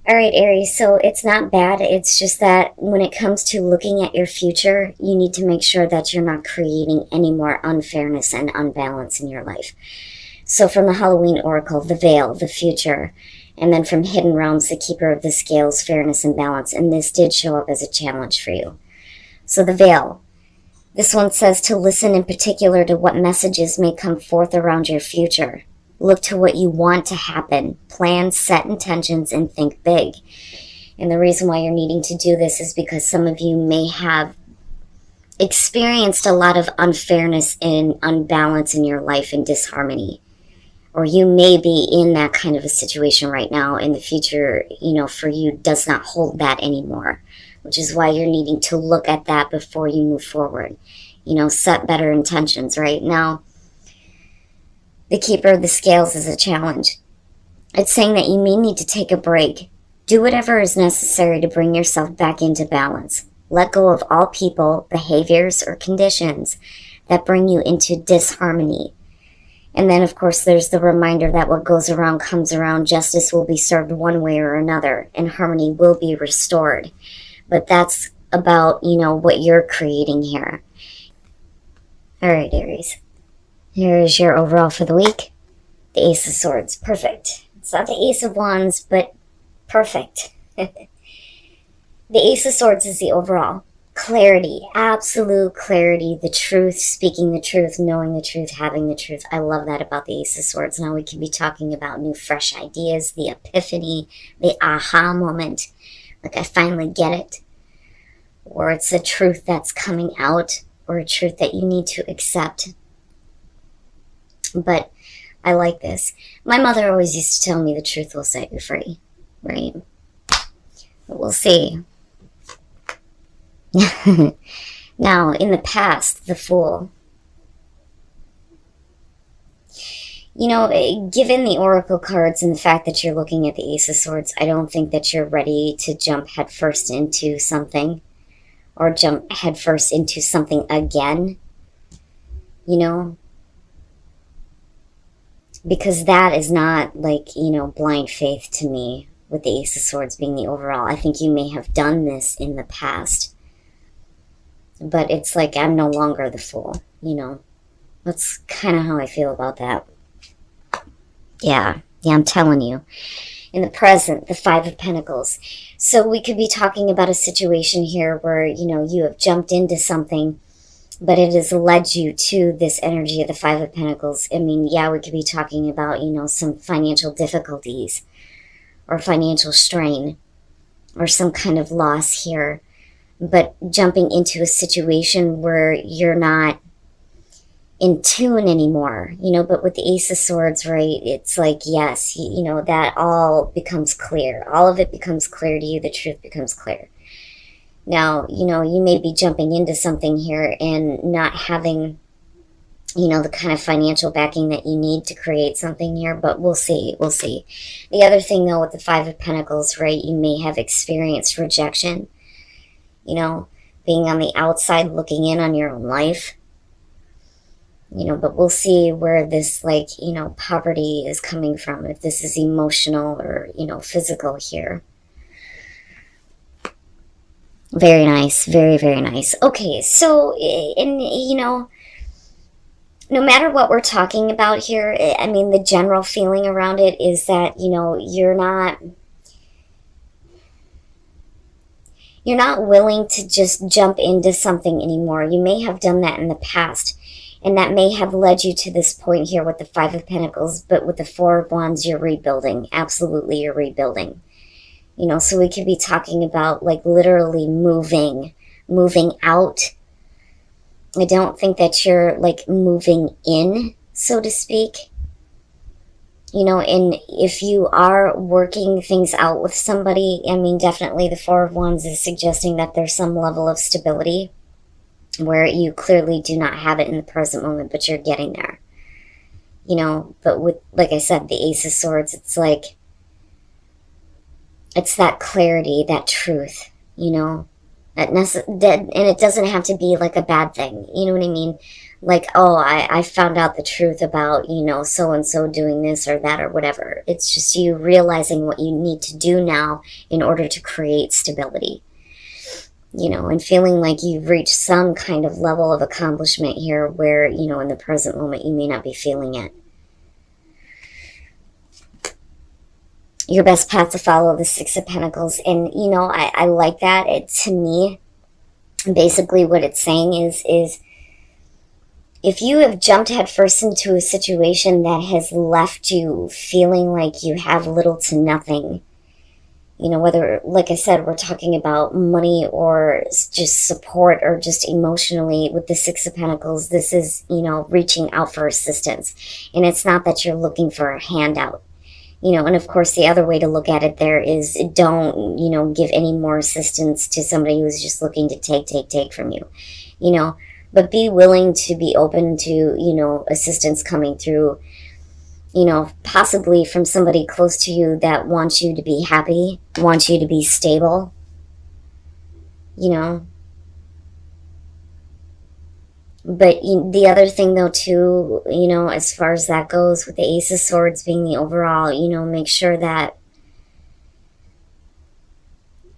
All right, Aries, so it's not bad. It's just that when it comes to looking at your future, you need to make sure that you're not creating any more unfairness and unbalance in your life. So from the Halloween Oracle, the Veil, the future, and then from Hidden Realms, the Keeper of the Scales, fairness and balance. And this did show up as a challenge for you. So the Veil. This one says to listen in particular to what messages may come forth around your future. Look to what you want to happen. Plan, set intentions, and think big. And the reason why you're needing to do this is because some of you may have experienced a lot of unfairness and unbalance in your life and disharmony. Or you may be in that kind of a situation right now. In the future, for you does not hold that anymore, which is why you're needing to look at that before you move forward. Set better intentions. Right now, the Keeper of the Scales is a challenge. It's saying that you may need to take a break. Do whatever is necessary to bring yourself back into balance. Let go of all people, behaviors, or conditions that bring you into disharmony. And then, of course, there's the reminder that what goes around comes around. Justice will be served one way or another, and harmony will be restored. But that's about, what you're creating here. All right, Aries. Here is your overall for the week. The Ace of Swords. Perfect. It's not the Ace of Wands, but perfect. The Ace of Swords is the overall. Clarity. Absolute clarity. The truth. Speaking the truth. Knowing the truth. Having the truth. I love that about the Ace of Swords. Now we can be talking about new, fresh ideas. The epiphany. The aha moment. Like, I finally get it. Or it's a truth that's coming out. Or a truth that you need to accept. But I like this. My mother always used to tell me the truth will set you free, right? But we'll see. Now, in the past, the Fool. Given the Oracle cards and the fact that you're looking at the Ace of Swords, I don't think that you're ready to jump headfirst into something. Or jump headfirst into something again. Because that is not blind faith to me, with the Ace of Swords being the overall. I think you may have done this in the past, but it's like I'm no longer the Fool, That's kind of how I feel about that. Yeah, I'm telling you. In the present, the Five of Pentacles. So we could be talking about a situation here where, you have jumped into something, but it has led you to this energy of the Five of Pentacles. I mean, yeah, we could be talking about, some financial difficulties or financial strain or some kind of loss here. But jumping into a situation where you're not in tune anymore, but with the Ace of Swords, right, it's like, yes, that all becomes clear. All of it becomes clear to you. The truth becomes clear. Now, you may be jumping into something here and not having, the kind of financial backing that you need to create something here, but we'll see. The other thing, though, with the Five of Pentacles, right, you may have experienced rejection, being on the outside looking in on your own life. But we'll see where this, poverty is coming from, if this is emotional or, physical here. Very nice. Very, very nice. Okay, so, no matter what we're talking about here, I mean, the general feeling around it is that, you're not willing to just jump into something anymore. You may have done that in the past. And that may have led you to this point here with the Five of Pentacles, but with the Four of Wands, you're rebuilding. Absolutely, you're rebuilding. So we could be talking about, literally moving out. I don't think that you're, moving in, so to speak. And if you are working things out with somebody, I mean, definitely the Four of Wands is suggesting that there's some level of stability where you clearly do not have it in the present moment, but you're getting there. But with, like I said, the Ace of Swords, it's it's that clarity, that truth, And it doesn't have to be like a bad thing. You know what I mean? Like, oh, I found out the truth about, so and so doing this or that or whatever. It's just you realizing what you need to do now in order to create stability, and feeling like you've reached some kind of level of accomplishment here where, in the present moment, you may not be feeling it. Your best path to follow, the Six of Pentacles. And, I like that. To me, basically what it's saying is if you have jumped headfirst into a situation that has left you feeling like you have little to nothing, whether, like I said, we're talking about money or just support or just emotionally, with the Six of Pentacles, this is, reaching out for assistance. And it's not that you're looking for a handout. And of course, the other way to look at it there is don't, give any more assistance to somebody who's just looking to take from you, but be willing to be open to, assistance coming through, possibly from somebody close to you that wants you to be happy, wants you to be stable, But the other thing, though, too, as far as that goes, with the Ace of Swords being the overall, make sure that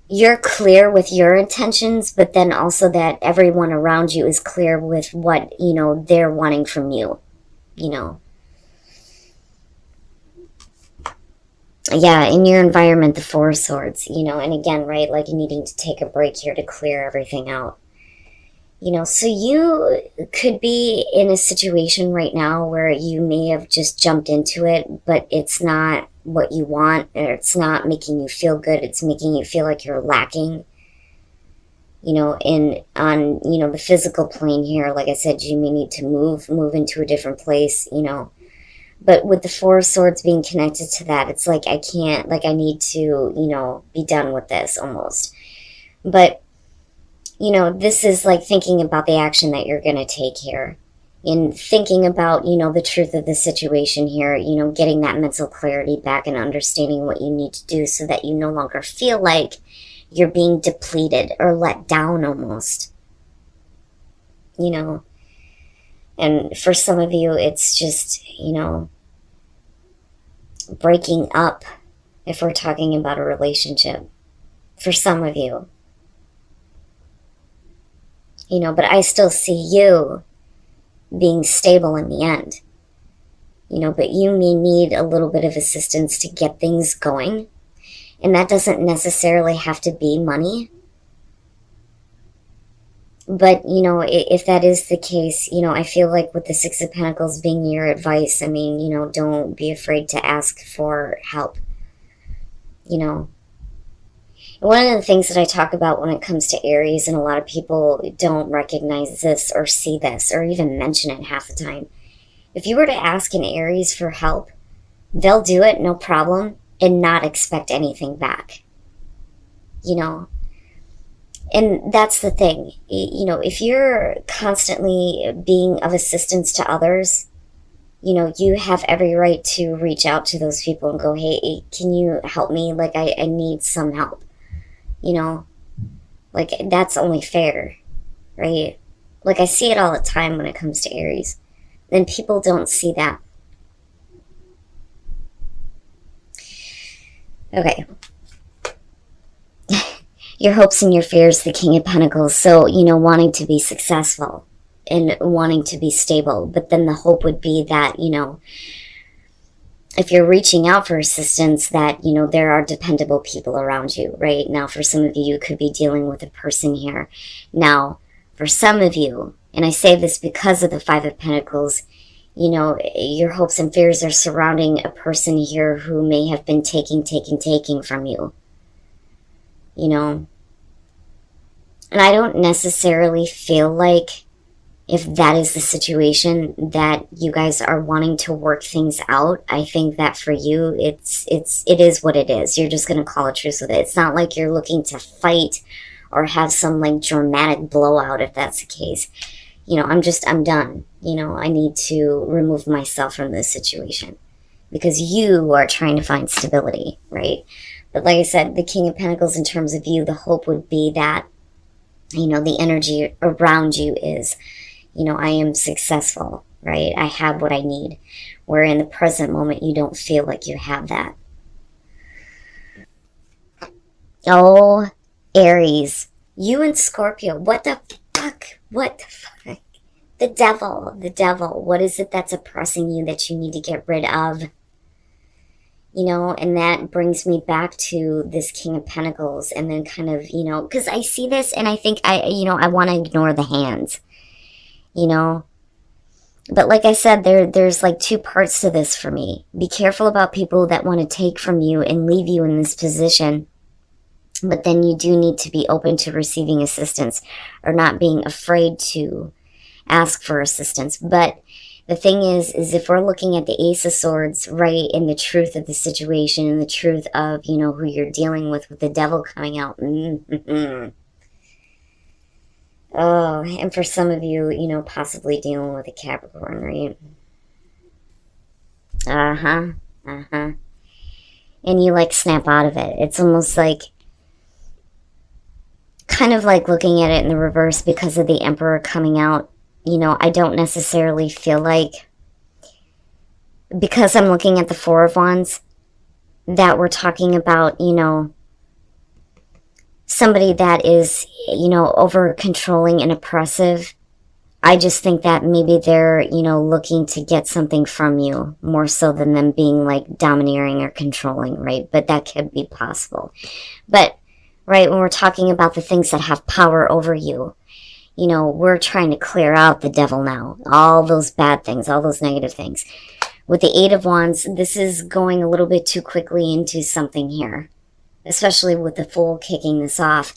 you're clear with your intentions, but then also that everyone around you is clear with what, they're wanting from you, Yeah, in your environment, the Four of Swords, and again, right, like needing to take a break here to clear everything out. So you could be in a situation right now where you may have just jumped into it, but it's not what you want, or it's not making you feel good. It's making you feel like you're lacking, on the physical plane here. Like I said, you may need to move into a different place, But with the Four of Swords being connected to that, it's like I can't, like I need to, be done with this almost. But this is like thinking about the action that you're going to take here, in thinking about, the truth of the situation here, getting that mental clarity back and understanding what you need to do so that you no longer feel like you're being depleted or let down almost, And for some of you, it's just, breaking up, if we're talking about a relationship. For some of you. But I still see you being stable in the end. But you may need a little bit of assistance to get things going. And that doesn't necessarily have to be money. But, if that is the case, I feel like with the Six of Pentacles being your advice, I mean, don't be afraid to ask for help. One of the things that I talk about when it comes to Aries, and a lot of people don't recognize this or see this or even mention it half the time. If you were to ask an Aries for help, they'll do it, no problem, and not expect anything back. And that's the thing. If you're constantly being of assistance to others, you have every right to reach out to those people and go, hey, can you help me? Like, I need some help. Like that's only fair, right? Like I see it all the time when it comes to Aries. And people don't see that. Okay. Your hopes and your fears, the King of Pentacles. So, wanting to be successful and wanting to be stable. But then the hope would be that, if you're reaching out for assistance, that, there are dependable people around you, right? Now, for some of you, you could be dealing with a person here. Now, for some of you, and I say this because of the Five of Pentacles, your hopes and fears are surrounding a person here who may have been taking from you, And I don't necessarily feel like, if that is the situation, that you guys are wanting to work things out. I think that for you, it is what it is. You're just going to call a truce with it. It's not like you're looking to fight or have some like dramatic blowout, if that's the case. I'm done. I need to remove myself from this situation because you are trying to find stability, right? But like I said, the King of Pentacles, in terms of you, the hope would be that The energy around you is, I am successful, right? I have what I need. Where in the present moment, you don't feel like you have that. Oh, Aries, you and Scorpio, what the fuck? What the fuck? The devil, the devil. What is it that's oppressing you that you need to get rid of? And that brings me back to this King of Pentacles, and then kind of, because I see this and I think I want to ignore the hands, you know. But like I said, there's like two parts to this for me. Be careful about people that want to take from you and leave you in this position. But then you do need to be open to receiving assistance, or not being afraid to ask for assistance. But the thing is if we're looking at the Ace of Swords, right, and the truth of the situation and the truth of, who you're dealing with the devil coming out. Oh, and for some of you, possibly dealing with a Capricorn, right? Uh-huh. Uh-huh. And you like snap out of it. It's almost like, kind of like looking at it in the reverse because of the Emperor coming out. I don't necessarily feel like, because I'm looking at the Four of Wands, that we're talking about, somebody that is, over controlling and oppressive. I just think that maybe they're, looking to get something from you more so than them being like domineering or controlling, right? But that could be possible. But, right, when we're talking about the things that have power over you, we're trying to clear out the devil now. All those bad things, all those negative things. With the Eight of Wands, this is going a little bit too quickly into something here, especially with the Fool kicking this off.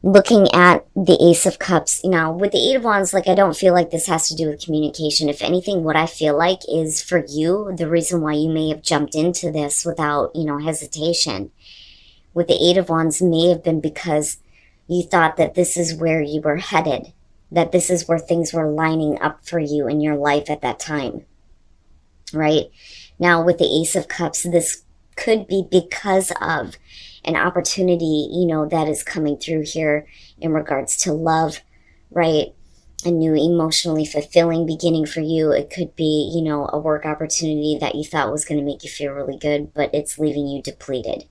Looking at the Ace of Cups, with the Eight of Wands, like, I don't feel like this has to do with communication. If anything, what I feel like is, for you, the reason why you may have jumped into this without, hesitation, with the Eight of Wands may have been because you thought that this is where you were headed, that this is where things were lining up for you in your life at that time, right? Now, with the Ace of Cups, this could be because of an opportunity, that is coming through here in regards to love, right? A new emotionally fulfilling beginning for you. It could be, a work opportunity that you thought was going to make you feel really good, but it's leaving you depleted.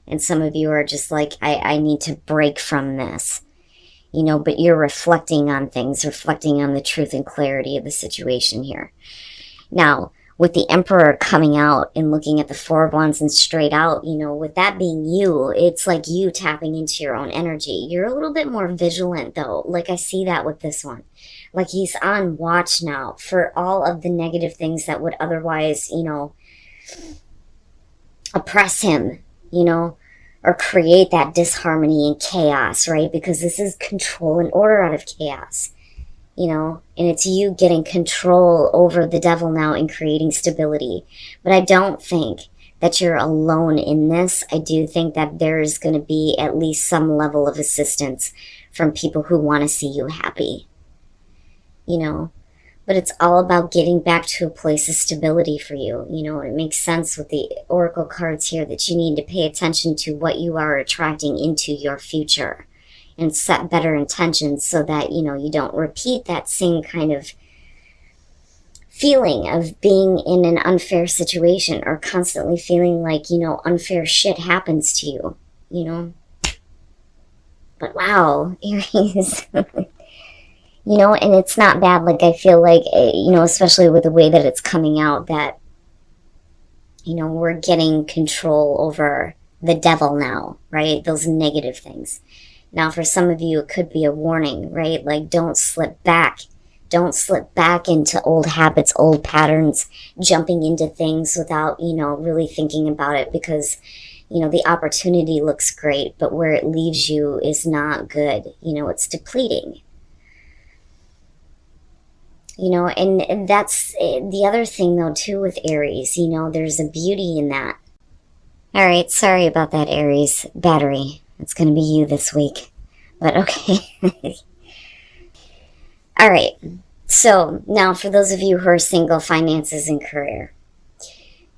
And some of you are just like, I need to break from this, but you're reflecting on things, reflecting on the truth and clarity of the situation here. Now, with the Emperor coming out and looking at the Four of Wands and straight out, with that being you, it's like you tapping into your own energy. You're a little bit more vigilant, though. Like, I see that with this one. Like, he's on watch now for all of the negative things that would otherwise, oppress him, or create that disharmony and chaos, right? Because this is control and order out of chaos, and it's you getting control over the devil now and creating stability. But I don't think that you're alone in this. I do think that there's going to be at least some level of assistance from people who want to see you happy, But it's all about getting back to a place of stability for you. It makes sense with the Oracle cards here that you need to pay attention to what you are attracting into your future and set better intentions so that, you don't repeat that same kind of feeling of being in an unfair situation or constantly feeling like, unfair shit happens to you, But wow, Aries. And it's not bad. Like, I feel like, especially with the way that it's coming out, that, we're getting control over the devil now, right? Those negative things. Now, for some of you, it could be a warning, right? Like, don't slip back. Don't slip back into old habits, old patterns, jumping into things without, really thinking about it, because, the opportunity looks great, but where it leaves you is not good. It's depleting. And that's the other thing, though, too, with Aries. There's a beauty in that. All right, sorry about that, Aries. Battery. It's going to be you this week. But okay. All right. So now for those of you who are single, finances and career.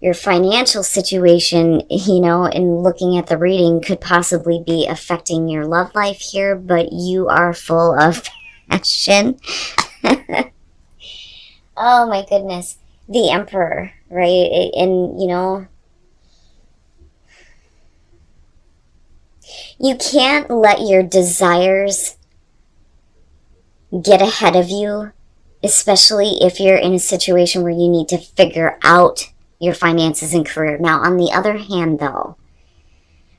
your financial situation, in looking at the reading could possibly be affecting your love life here, but you are full of passion. Oh my goodness. The Emperor, right? And, you can't let your desires get ahead of you, especially if you're in a situation where you need to figure out your finances and career. Now, on the other hand, though,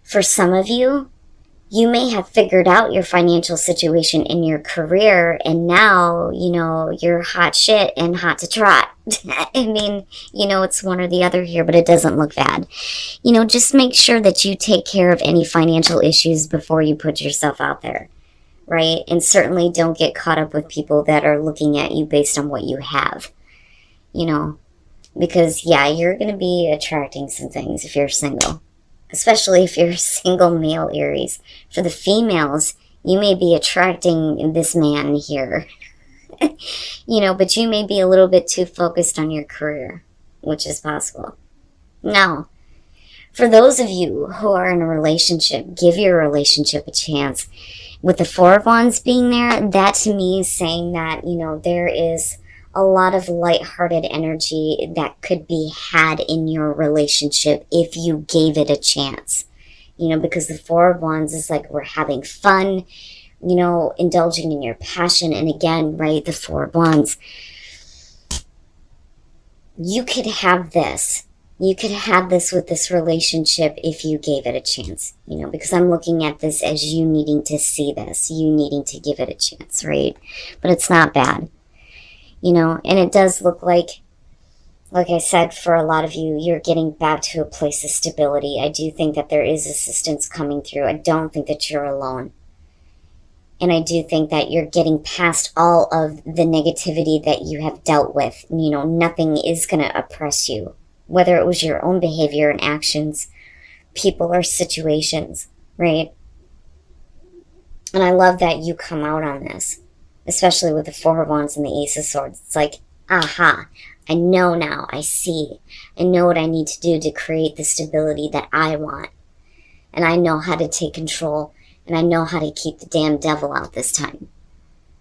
for some of you, you may have figured out your financial situation in your career, and now, you're hot shit and hot to trot. I mean, it's one or the other here, but it doesn't look bad. Just make sure that you take care of any financial issues before you put yourself out there, right? And certainly don't get caught up with people that are looking at you based on what you have, because, yeah, you're going to be attracting some things if you're single. Especially if you're a single male Aries. For the females, you may be attracting this man here. But you may be a little bit too focused on your career, which is possible. Now, for those of you who are in a relationship, give your relationship a chance. With the Four of Wands being there, that to me is saying that, there is a lot of lighthearted energy that could be had in your relationship if you gave it a chance. Because the Four of Wands is like we're having fun, indulging in your passion. And again, right, the Four of Wands. You could have this. You could have this with this relationship if you gave it a chance, because I'm looking at this as you needing to see this, you needing to give it a chance, right? But it's not bad. And it does look like I said, for a lot of you, you're getting back to a place of stability. I do think that there is assistance coming through. I don't think that you're alone. And I do think that you're getting past all of the negativity that you have dealt with. Nothing is going to oppress you, whether it was your own behavior and actions, people, or situations, right? And I love that you come out on this. Especially with the Four of Wands and the Ace of Swords. It's like, aha, I know now, I see. I know what I need to do to create the stability that I want. And I know how to take control, and I know how to keep the damn devil out this time.